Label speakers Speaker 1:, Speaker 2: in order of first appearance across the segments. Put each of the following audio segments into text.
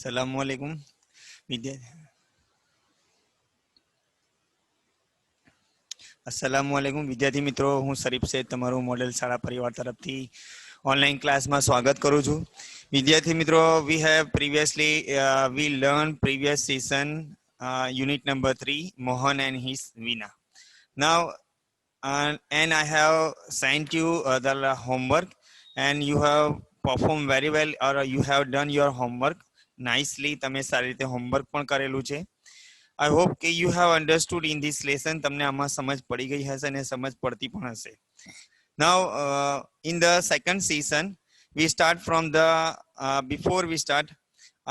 Speaker 1: સલામુઅલૈકુમ अस्सलामुअलैकुम विद्यार्थी मित्रों, हूँ शरीफ से तमारू मॉडल शाळा परिवार तरफथी ऑनलाइन क्लास में स्वागत करूँ छूँ। विद्यार्थी मित्रों, we have previously we learn previous session unit number 3 Mohan and his Veena. Now and I have sent you the homework and you have performed very well or you have done your homework nicely. તમે સારી રીતે homework પણ કરેલું છે. I hope કે you have understood in this lesson. તમને આમાં સમજ પડી ગઈ હશે અને સમજ પડતી પણ હશે. Now in the second season we start from the before we start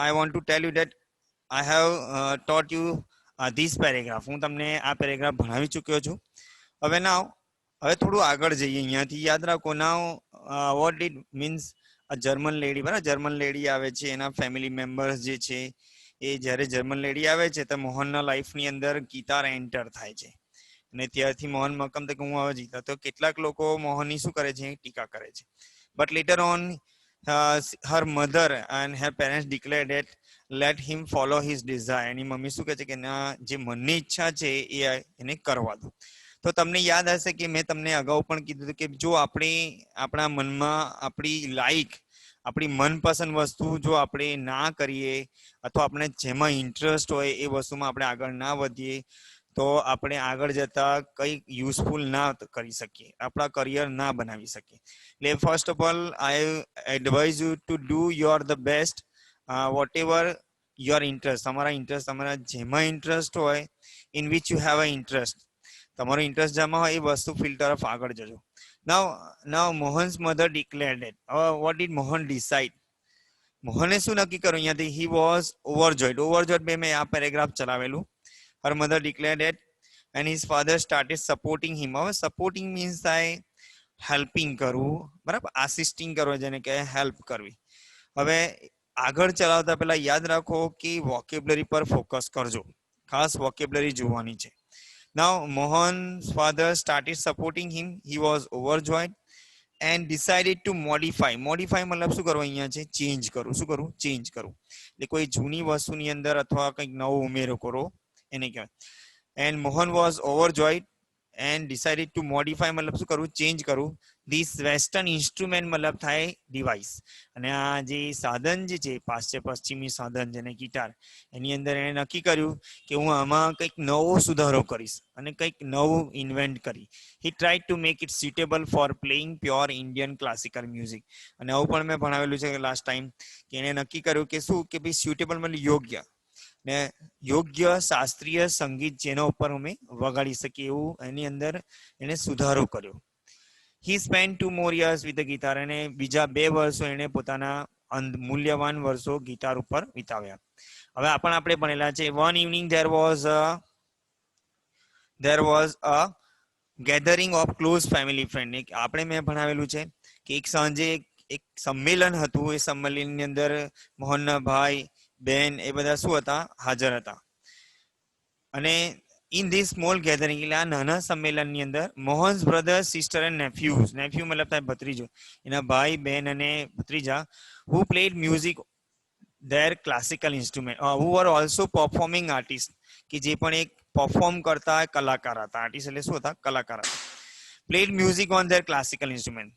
Speaker 1: I want to tell you that I have taught you this paragraph. હું તમને આ પેરેગ્રાફ ભણાવી ચૂક્યો છું. હવે now હવે થોડું આગળ જઈએ. અહીંયાથી યાદ રાખો. now what it means a German lady, બરાબર? જર્મન લેડી આવે છે, એના ફેમિલી મેમ્બર્સ જે છે એ જ્યારે જર્મન લેડી આવે છે તો મોહનના લાઈફની અંદર ગિટાર એન્ટર થાય છે અને ત્યારથી મોહન મક્કમ તક હું આવે જીતા. તો કેટલાક લોકો મોહનની શું કરે છે? ટીકા કરે છે. But letter on her mother and her parents declared that let him follow his desire. Any mummy શું કહે છે કે ના, જે મનની ઈચ્છા છે એ એને કરવા દો. તો તમને યાદ હશે કે મેં તમને અગાઉ પણ કીધું કે જો આપણે આપણા મનમાં આપણી લાઈક આપણી મનપસંદ વસ્તુ જો આપણે ના કરીએ અથવા આપણે જેમાં ઇન્ટરેસ્ટ હોય એ વસ્તુમાં આપણે આગળ ના વધીએ તો આપણે આગળ જતા કંઈક યુઝફુલ ના કરી શકીએ, આપણા કરિયર ના બનાવી શકીએ. એટલે first of all I advise you to do your the best whatever your interest. તમારા ઇન્ટરેસ્ટ, તમારા જેમાં ઇન્ટરેસ્ટ હોય, in which you have a interest, તમારો ઇન્ટરેસ્ટ જેમાં હોય એ વસ્તુ ફિલ્ડ તરફ આગળ જજો. Now Mohan's mother declared it. What did Mohan decide? મોહને શું નક્કી કર્યું અહીંયાથી? he was overjoyed બે મેં આ paragraph ચલાવેલું. her mother declared it and his father started supporting him. હવે સપોર્ટિંગ મીન્સ થાય હેલ્પિંગ કરવું, બરાબર? આસિસ્ટિંગ કરવું, જેને કહે હેલ્પ કરવી. હવે આગળ ચલાવતા પહેલા યાદ રાખો કે વોકેબ્લરી પર ફોકસ કરજો, ખાસ વોકેબ્લરી જોવાની છે. Now Mohan's father started supporting him. He was overjoyed and decided to modify મતલબ શું કરવું? અહીંયા છે ચેન્જ કરવું. શું કરવું? ચેન્જ કરવું. એટલે કોઈ જૂની વસ્તુની અંદર અથવા કંઈક નવો ઉમેરો કરો એને કહેવાય. and Mohan was overjoyed and decided to modify મતલબ શું કરવું? ચેન્જ કરવું. this western instrument મતલબ થાય ડિવાઇસ. અને આ જે સાધન જે છે પાશ્ચિમ પશ્ચિમી સાધન જેને ગિટાર, એની અંદર એણે નક્કી કર્યું કે હું આમાં કંઈક નવો સુધારો કરીશ અને કંઈક નવું ઇન્વેન્ટ કરી. he tried to make it suitable for playing pure Indian classical music. અને આવું પણ મેં ભણાવેલું છે લાસ્ટ ટાઈમ કે એણે નક્કી કર્યું કે શું કે ભાઈ સ્યુટેબલ મતલબ યોગ્ય ને યોગ્ય શાસ્ત્રીય સંગીત જેના ઉપર અમે વગાડી શકીએ એવું એની અંદર એને સુધારો કર્યો. he spent 2 more years with the guitar. અને બીજા 2 વર્ષો એને પોતાના મૂલ્યવાન વર્ષો ગિટાર ઉપર વિતાવ્યા. હવે આપણે ભણેલા છે one evening there was a gathering of close family friend. આપણે મેં ભણાવેલું છે કે એક સાંજે એક સંમેલન હતું. એ સંમેલનની અંદર મોહનના ભાઈ બેન એ બધા શું હતા? હાજર હતા. અને in this small gathering, એટલે આ નાના સંમેલનની અંદર Mohan's brother, sister and nephews, nephew મતલબ થાય ભત્રીજો, એના ભાઈ બેન અને ભત્રીજા, who played music their classical instrument, who were also performing artists, કે જે પણ એક પરફોર્મ કરતા કલાકાર હતા. આર્ટિસ્ટ એટલે શું હતા? કલાકાર હતા. played music on their classical instrument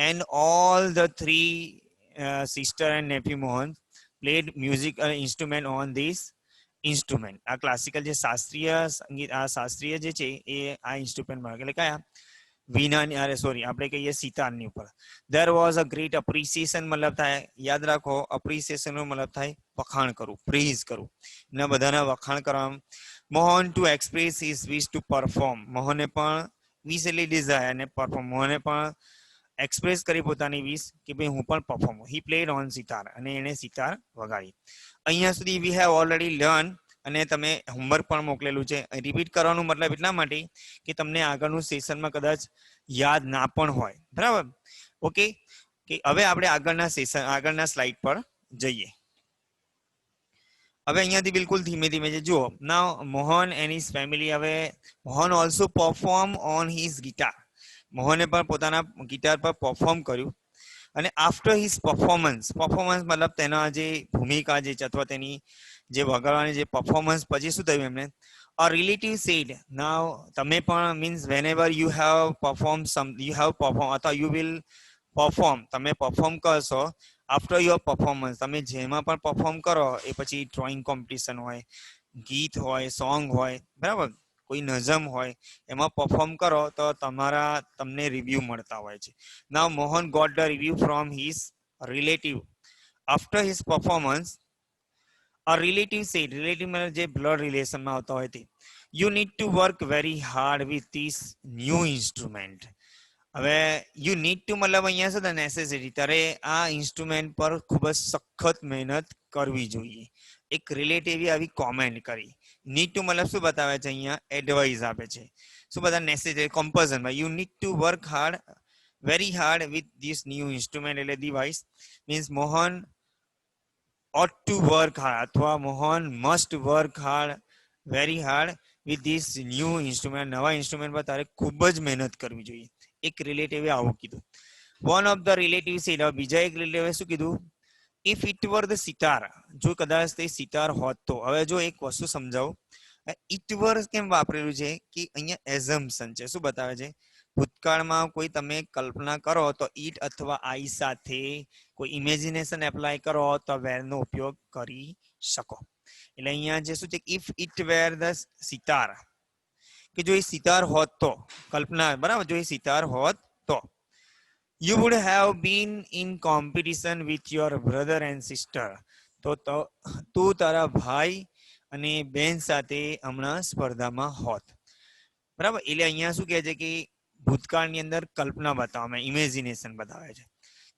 Speaker 1: and all the 3 sister and nephew Mohan played music instrument on this instrument. આ ક્લાસિકલ જે શાસ્ત્રીય સંગીત, આ શાસ્ત્રીય જે છે એ આ ઇન્સ્ટ્રુમેન્ટમાં, એટલે કયા? વીણાની, અરે સોરી, આપણે કહીએ સિતારની ઉપર. there was a great appreciation મતલબ થાય, યાદ રાખો, appreciation નો મતલબ થાય વખાણ કરવું, પ્રેઝ કરવું, એના બધાના વખાણ કરવા. Mohan to express his wish to perform. મોહને પણ વિશ એટલે ડિઝાયર અને પરફોર્મ, મોહને પણ એક્સપ્રેસ કરી પોતાની વિશ કે ભાઈ હું પણ perform. he played on sitar અને એને સિતાર વગાડી. અહીંયા સુધી we have already learned અને તમે હોમવર્ક પણ મોકલેલું છે. રિપીટ કરવાનું મતલબ એટલા માટે કે તમને આગળનું સેશનમાં કદાચ યાદ ના પણ હોય, બરાબર? ઓકે, કે હવે આપણે આગળના સ્લાઇડ પર જઈએ. હવે અહીંયાથી બિલકુલ ધીમે ધીમે જુઓ. નાઉ મોહન એન્ડ હિઝ ફેમિલી. હવે Mohan also perform on his guitar. મોહને પણ પોતાના ગિટાર પર પરફોર્મ કર્યું. અને આફ્ટર હિઝ પરફોર્મન્સ મતલબ તેના જે ભૂમિકા જે છે અથવા તેની જે વગાડવાની જે પરફોર્મન્સ પછી શું થયું એમને a relative said now તમે પણ means whenever you have performed some you have perform અથવા you will perform તમે perform કરશો after your performance તમે જેમાં પણ perform કરો એ પછી ડ્રોઈંગ કોમ્પિટિશન હોય ગીત હોય સોંગ હોય બરાબર કોઈ નઝમ હોય એમાં પરફોર્મ કરો તો તમને રિવ્યુ મળતા હોય છે now Mohan got the review from his relative after his performance a relative said relative मतलब જે blood relation માં આવતા હોય તે you need to work very hard with this new instrument હવે યુ નીડ ટુ મતલબ અહીંયા શું નેસેસિટી તારે આ ઇન્સ્ટ્રુમેન્ટ પર ખૂબ જ સખત મહેનત કરવી જોઈએ એક રિલેટિવ આવી કોમેન્ટ કરી નીડ ટુ મતલબ શું બતાવે છે અહીંયા એડવાઇસ આપે છે શું બધા necessity compulsion you need to work hard very hard with this new instrument એટલે device means Mohan ought to work hard અથવા Mohan must work hard very hard with this new instrument નવા ઇન્સ્ટ્રુમેન્ટ પર તારે ખૂબ જ મહેનત કરવી જોઈએ એક રિલેટિવે આવું કીધું one of the relative said બીજા એક રિલેટિવે શું કીધું if it were the sitar જો કદાચ તે સિતાર હોત તો હવે જો એક વસ્તુ સમજાવું ઇટ વર કેમ વાપરેલું છે કે અહીંયા એઝમ્પશન છે શું બતાવે છે ભૂતકાળમાં કોઈ તમે કલ્પના કરો તો ઈટ અથવા આઈ સાથે કોઈ ઇમેજિનેશન એપ્લાય કરો તો વેર નો ઉપયોગ કરી શકો એટલે અહીંયા જે શું છે if it were the sitar કે જો એ સિતાર હોત તો કલ્પના બરાબર જો એ સિતાર હોત તો you would have been in competition with your brother and sister તો તું તારા ભાઈ અને બેન સાથે હમણાં સ્પર્ધામાં હોત બરાબર એટલે અહીંયા શું કહે છે કે ભૂતકાળની અંદર કલ્પના બતાવવામાં ઇમેજિનેશન બતાવે છે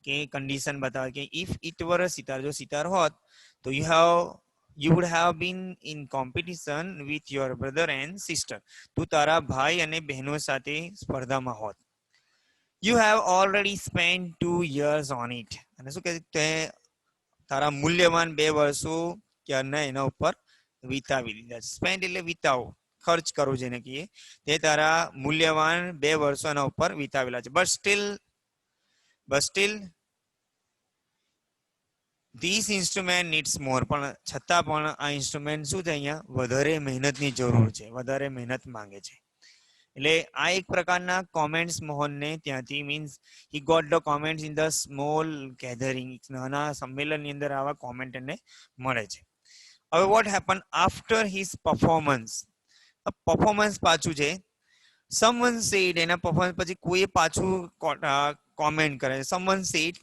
Speaker 1: કે કન્ડિશન બતાવે કે ઇફ ઇટ વર સિતાર જો સિતાર હોત તો you would have been in competition with your brother and sister તું તારા ભાઈ અને બહેનો સાથે સ્પર્ધામાં હોત you have already spent 2 years on it અને શું કે તે તારા મૂલ્યવાન 2 વર્ષો ક્યારના એના ઉપર વિતાવી દીધા સ્પેન્ડ એટલે વિતાવો ખર્ચ કરવું જેને કહીએ તે તારા મૂલ્યવાન 2 વર્ષો એના ઉપર વિતાવેલા છે but still this instrument needs more પણ છતાં પણ આ ઇન્સ્ટ્રુમેન્ટ શું છે અહીંયા વધારે મહેનતની જરૂર છે વધારે મહેનત માંગે છે એટલે આ એક પ્રકારના કોમેન્ટ્સ મોહનને ત્યાંથી means he got the comments in the small gathering નાના સંમેલનની અંદર આવા કોમેન્ટ એને મળે છે હવે what happen after his performance પાછું છે સમવન સેડ એના પરફોર્મન્સ પછી કોઈ પાછું કોમેન્ટ કરે સમવન સેડ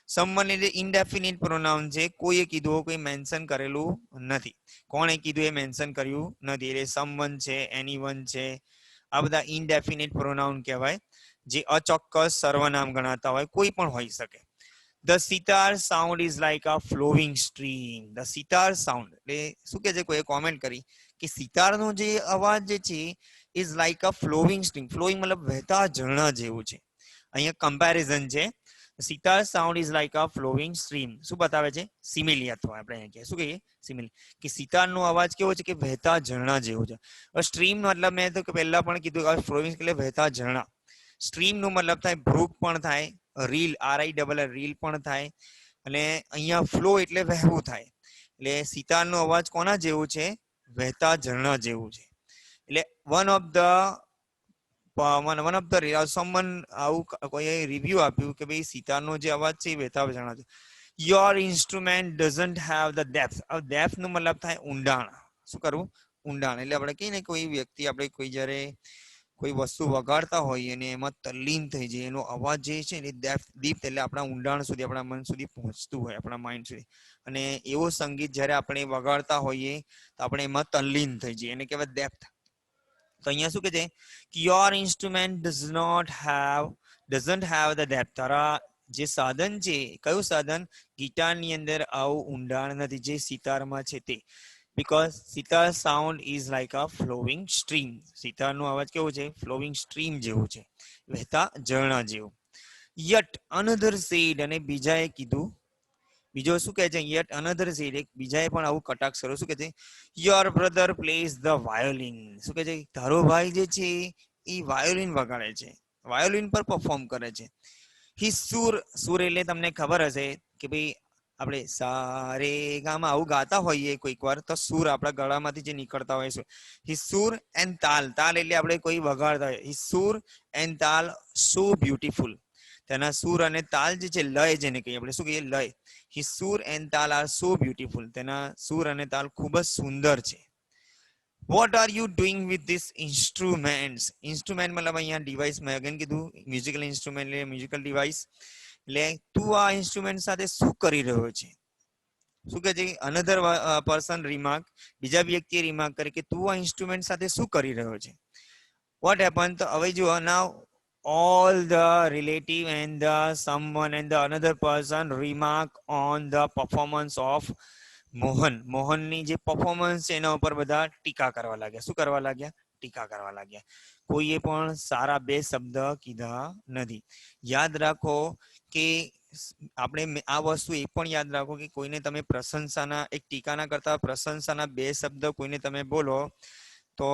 Speaker 1: સમવન એટલે ઇનડેફિનિટ પ્રોનાઉન છે કોઈએ કીધું કોઈ મેન્શન કરેલું નથી કોણે કીધું એ મેન્શન કર્યું નથી એટલે સમવન છે એનીવન છે આ બધા ઇનડેફિનિટ પ્રોનાઉન કહેવાય જે અચોક્કસ સર્વનામ ગણાતા હોય કોઈ પણ હોઈ શકે the sitar sound is like a flowing stream the sitar sound એટલે શું કે છે કોઈએ કોમેન્ટ કરી કે સિતારનો જે અવાજ જે છે is like a flowing stream flowing મતલબ વહેતા ઝરણા જેવું છે અહીંયા કમ્પેરિઝન છે sitar sound is like a flowing stream શું બતાવે છે સિમિલી અથવા આપણે અહીંયા શું કહીએ સિમિલી કે સિતારનો અવાજ કેવો છે કે વહેતા ઝરણા જેવો છે સ્ટ્રીમ મતલબ મેં તો પહેલા પણ કીધું ફ્લોવિંગ એટલે વહેતા ઝરણા સ્ટ્રીમ નો મતલબ થાય બ્રુક પણ થાય રીલ RILL રીલ પણ થાય અને અહીંયા ફ્લો એટલે વહેવું થાય એટલે સિતારનો અવાજ કોના જેવું છે વહેતા ઝરણા જેવું છે એટલે વન ઓફ ધ સમવન આવું કોઈ રિવ્યુ આપ્યું કે ભાઈ સિતારનો જે અવાજ છે એ વહેતા ઝરણા છે your instrument doesn't have the depth depth નું મતલબ થાય ઊંડાણ શું કરવું ઊંડાણ એટલે આપણે કહીએ ને કોઈ વ્યક્તિ આપણે કોઈ જયારે કોઈ વસ્તુ વગાડતા હોઈએ અને એમાં તલ્લીન થઈ જાય એનો અવાજ જે છે ને દીપ એટલે આપણા ઊંડાણ સુધી આપણા મન સુધી પહોંચતું હોય આપણા માઇન્ડ સુધી અને એવો સંગીત જ્યારે આપણે વગાડતા હોઈએ તો આપણે એમાં તલ્લીન થઈ જઈએ એને કહેવાય ડેપ્થ તો અહીંયા શું કે છે કે your instrument doesn't have the depth તારા જે સાધન છે કયું સાધન ગિટારની અંદર આવું ઊંડાણ નથી જે સિતારમાં છે તે because sitar sound is like a flowing stream sitar નો અવાજ કેવો છે flowing stream જેવું છે વહેતા ઝરણા જેવું yet another said અને બીજાએ કીધું બીજો શું કહે છે yet another said એક બીજાએ પણ આવું કટાક્ષ કર્યો શું કહે છે your brother plays the violin શું કહે છે તારો ભાઈ જે છે એ વાયોલિન વગાડે છે વાયોલિન પર પરફોર્મ કરે છે હિસ સુર સુર એટલે તમને ખબર હશે કે ભાઈ આપણે સારે ગામાં આવું ગાતા હોઈએ કોઈક વાર તો સુર આપણા ગળામાંથી જે નીકળતા હોય છે હિસ સુર એન્ડ તાલ તાલ એટલે આપણે કોઈ વગાડતા હોય હિસ સુર એન્ડ તાલ સો બ્યુટીફુલ તેના સુર અને તાલ જે છે લય જેને કહીએ આપણે શું કહીએ લય હિસ સુર એન્ડ તાલ આર સો બ્યુટીફુલ તેના સુર અને તાલ ખૂબ જ સુંદર છે. What are you doing with this instruments? Instrument मतलब અહીંયા ડિવાઇસ મેં અગેન કીધું મ્યુઝિકલ ઇન્સ્ટ્રુમેન્ટ એટલે મ્યુઝિકલ ડિવાઇસ એટલે તું આ ઇન્સ્ટ્રુમેન્ટ સાથે શું કરી રહ્યો છે શું કહે છે અનધર પર્સન રિમાર્ક બીજા વ્યક્તિએ રિમાર્ક કરે કે તું આ ઇન્સ્ટ્રુમેન્ટ સાથે શું કરી રહ્યો છે. What happened તો હવે જુઓ now all the relative and the someone and the another person remark on the performance of મોહનની જે પરફોર્મન્સ છે એના ઉપર બધા ટીકા કરવા લાગ્યા શું કરવા લાગ્યા ટીકા કરવા લાગ્યા કોઈએ પણ સારા બે શબ્દ કીધા નથી. યાદ રાખો કે આપણે આ વસ્તુ એ પણ યાદ રાખો કે કોઈને તમે પ્રશંસાના એક ટીકાના કરતા પ્રશંસાના બે શબ્દ કોઈને તમે બોલો તો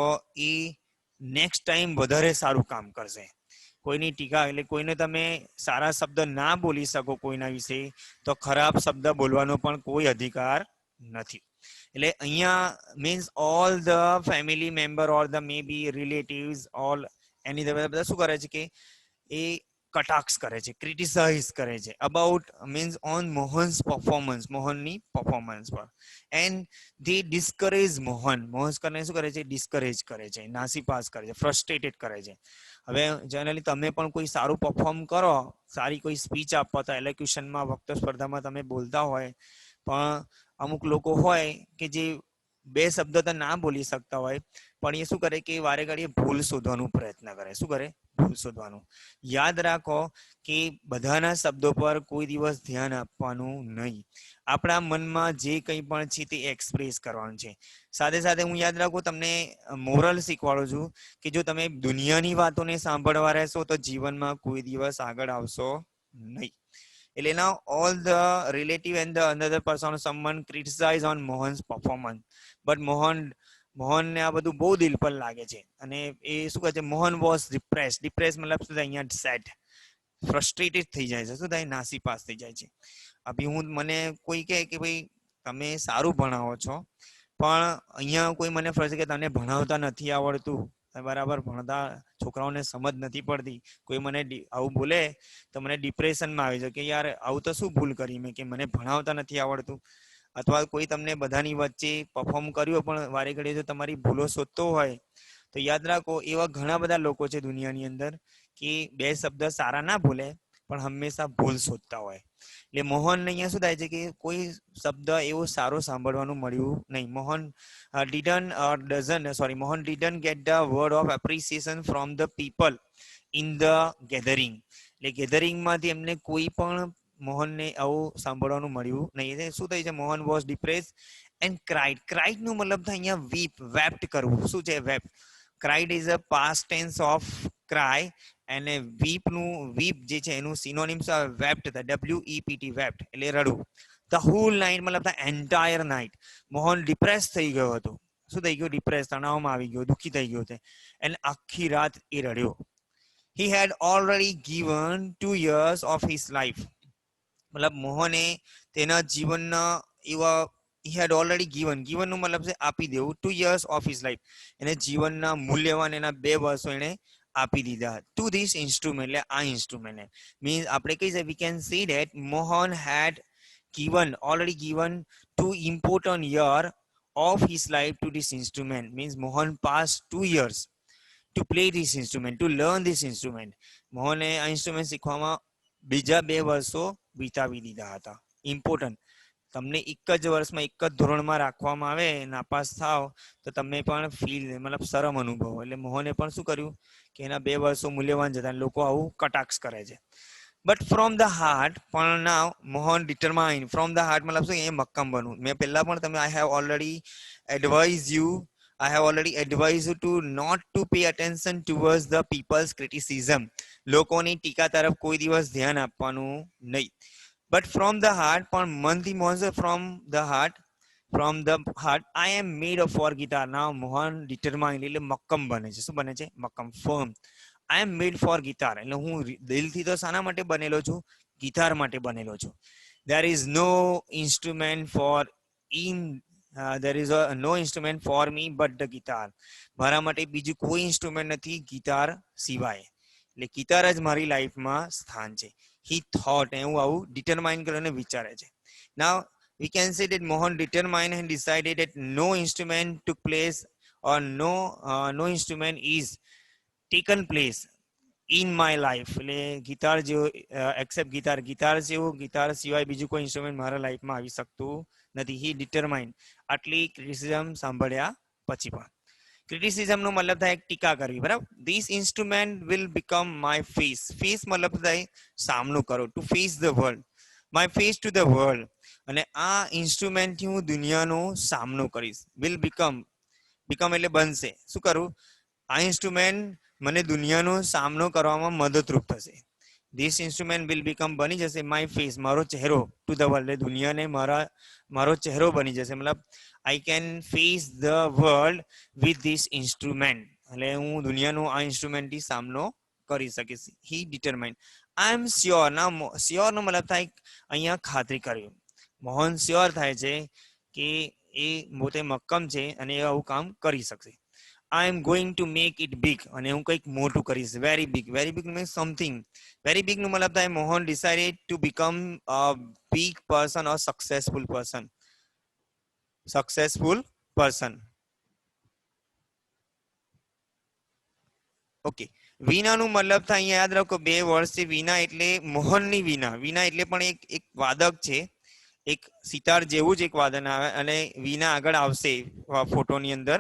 Speaker 1: એ નેક્સ્ટ ટાઈમ વધારે સારું કામ કરશે. કોઈની ટીકા એટલે કોઈને તમે સારા શબ્દ ના બોલી શકો કોઈના વિશે તો ખરાબ શબ્દ બોલવાનો પણ કોઈ અધિકાર નથી. એટલે અહીંયા means all the family member or the may be relatives all any બધા શું કરે છે કે એ કટાક્ષ કરે છે ક્રિટિસાઇઝ કરે છે about means on Mohan's performance મોહનની પરફોર્મન્સ પર એન્ડ ધે ડિસ્કરેજ મોહન શું કરે છે ડિસ્કરેજ કરે છે નાસીપાસ કરે છે ફ્રસ્ટ્રેટેડ કરે છે. હવે જનરલી તમે પણ કોઈ સારું પરફોર્મ કરો સારી કોઈ સ્પીચ આપવા તો એલોક્યુશનમાં વક્તૃત્વ સ્પર્ધામાં તમે બોલતા હોય પણ અમુક લોકો હોય કે જે બે શબ્દ તો ના બોલી શકતા હોય પણ એ શું કરે કે વારે ઘડીએ ભૂલ શોધવાનો પ્રયત્ન કરે શું કરે ભૂલ શોધવાનું. યાદ રાખો કે બધાના શબ્દો પર કોઈ દિવસ ધ્યાન આપવાનું નહીં. આપણા મનમાં જે કંઈ પણ છે તે એક્સપ્રેસ કરવાનું છે. સાથે સાથે હું યાદ રાખું તમને મોરલ શીખવાડું છું કે જો તમે દુનિયાની વાતોને સાંભળવા રહેશો તો જીવનમાં કોઈ દિવસ આગળ આવશો નહીં. એટલે now all the relative and the another person someone criticize on Mohan's performance but મોહનને આ બધું બહુ દિલ પર લાગે છે અને એ શું કહે છે મોહન વોઝ ડિપ્રેસ મતલબ શું થાય અહીંયા સેડ ફ્રસ્ટ્રેટેડ થઈ જાય છે શું થાય નાસીપાસ થઈ જાય છે. અભી મને કોઈ કહે કે ભાઈ તમે સારું ભણાવો છો પણ અહીંયા કોઈ મને ફરશે કે તને ભણાવતા નથી આવડતું બરાબર ભણતા છોકરાઓને સમજ નથી પડતી કોઈ મને આવું બોલે તો મને ડિપ્રેશનમાં આવી જાય કે યાર આવું તો શું ભૂલ કરી મેં કે મને ભણાવતા નથી આવડતું. અથવા કોઈ તમને બધાની વચ્ચે પરફોર્મ કર્યો પણ વારે ઘડીએ જો તમારી ભૂલો શોધતો હોય તો યાદ રાખો એવા ઘણા બધા લોકો છે દુનિયાની અંદર કે બે શબ્દ સારા ના બોલે પણ હંમેશા ભૂલ શોધતા હોય. એટલે મોહનને અહીંયા શું થાય છે કે કોઈ શબ્દ એવો સારો સાંભળવાનું મળ્યું નહીં. Mohan didn't get the word of appreciation from the people in the gathering. એટલે ગેધરિંગમાંથી એમને કોઈ પણ મોહનને આવું સાંભળવાનું મળ્યું નહીં. શું થાય છે Mohan was depress and cried નું મતલબ થાય અહીંયા વેપ્ટ કરવું. શું છે wept? Cried is a past tense of cry અને વીપ જે છે એનું સિનોનિમ્સ વેપ્ટ થાય WEPT વેપ્ટ એટલે રડવું. ધ હોલ નાઇટ મતલબ the entire night Mohan depress થઈ ગયો હતો. શું થઈ ગયું? ડિપ્રેસ તણાવમાં આવી ગયો દુઃખી થઈ ગયો છે અને આખી રાત એ રડ્યો. He had already given 2 years of his life. મતલબ મોહને તેના જીવનના એવા he had already given નું મતલબ છે આપી દેવું 2 years of his life એને જીવનના મૂલ્યવાન એના 2 વર્ષો એને આપી દીધા to this instrument એટલે આ ઇન્સ્ટ્રુમેન્ટ મીન્સ આપણે કહી શકીએ we can see that Mohan had already given 2 important year of his life to this instrument. Means Mohan passed 2 years to play this instrument, to learn this instrument. મોહને આ instrument શીખવામાં બીજા 2 વર્ષો વિતાવી દીધા હતા. ઇમ્પોર્ટન્ટ તમને એક જ વર્ષમાં એક જ ધોરણમાં રાખવામાં આવે નાપાસ થાવ તો તમે પણ મતલબ શરમ અનુભવો. એટલે મોહને પણ શું કર્યું કે એના 2 વર્ષો મૂલ્યવાન જતા લોકો આવું કટાક્ષ કરે છે. બટ ફ્રોમ ધ હાર્ટ પણ now Mohan determine from the heart મતલબ શું એ મક્કમ બનવું. મેં પહેલા પણ તમે I have already advised you to not to pay attention towards the people's criticism. લોકોની ટીકા તરફ કોઈ દિવસ ધ્યાન આપવાનું નહીં. But from the heart, from the heart, I am made for guitar. Now Mohan determined એટલે મક્કમ બને છે. શું બને છે? મક્કમ, firm. I am made for guitar, એટલે હું દિલથી તો શાના માટે બનેલો છું? ગિટાર માટે બનેલો છું. there is no instrument for in there is no instrument for me but the guitar. મારા માટે બીજું કોઈ ઇન્સ્ટ્રુમેન્ટ નથી ગિટાર સિવાય. એટલે ગિટાર જ મારી લાઈફમાં સ્થાન છે. he thought, એવું આવું ડિટરમાઇન કરીને વિચારે છે. now we can say that Mohan determined and decided that no instrument took place or no instrument is taken place in my life. એટલે ગિટાર જેવો એક્સેપ્ટ ગિટાર જેવો ગિટાર સિવાય બીજું કોઈ ઇન્સ્ટ્રુમેન્ટ મારા લાઈફમાં આવી શકતું નથી. હી ડિટરમાઇન્ડ. આટલી ક્રિટિસિઝમ સાંભળ્યા પછી પણ ક્રિટિસિઝમ નો મતલબ થાય ટીકા કરવી, બરાબર. This instrument will become my face. Face મતલબ થાય સામનો કરો, to face the world, my face to the world. અને આ ઇન્સ્ટ્રુમેન્ટ થી હું દુનિયાનો સામનો કરીશ. વિલ બીકમ, બીકમ એટલે બનશે. શું કરું? આ ઇન્સ્ટ્રુમેન્ટ મને દુનિયાનો સામનો કરવામાં મદદરૂપ થશે. ધીસ ઇન્સ્ટ્રુમેન્ટ વિલ બીકમ બની જશે માય ફેસ, મારો ચહેરો, ટુ ધ વર્લ્ડ, દુનિયાને મારો ચહેરો બની જશે. મતલબ I can face the world with this instrument. એટલે હું દુનિયાનો આ ઇન્સ્ટ્રુમેન્ટથી સામનો કરી શકીશ. હી ડિટરમાઇન્ડ. I am sure. ના, શ્યોર નો મતલબ થાય અહીંયા ખાતરી કરવી. મોહન શ્યોર થાય છે કે એ પોતે મક્કમ છે અને એ આવું કામ કરી શકશે. I am going to make it big. અને હું કંઈક મોટું કરીશ. Very big. Very big means something. Very big નો મતલબ થાય Mohan decided to become a big person or successful person. Successful person. Okay. વીણાનું મતલબ થાય અહીંયા યાદ રાખો બે વર્ડ છે. વીણા એટલે મોહનની વીણા. વીણા એટલે પણ એક વાદક છે. એક સિતાર જેવું જ એક વાદન આવે અને વીણા આગળ આવશે ફોટોની અંદર.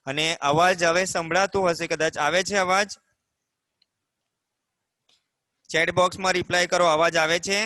Speaker 1: અને અવાજ હવે સંભળાતો હશે કદાચ. આવે છે અવાજ? ચેટ બોક્સમાં રિપ્લાય કરો, અવાજ આવે છે?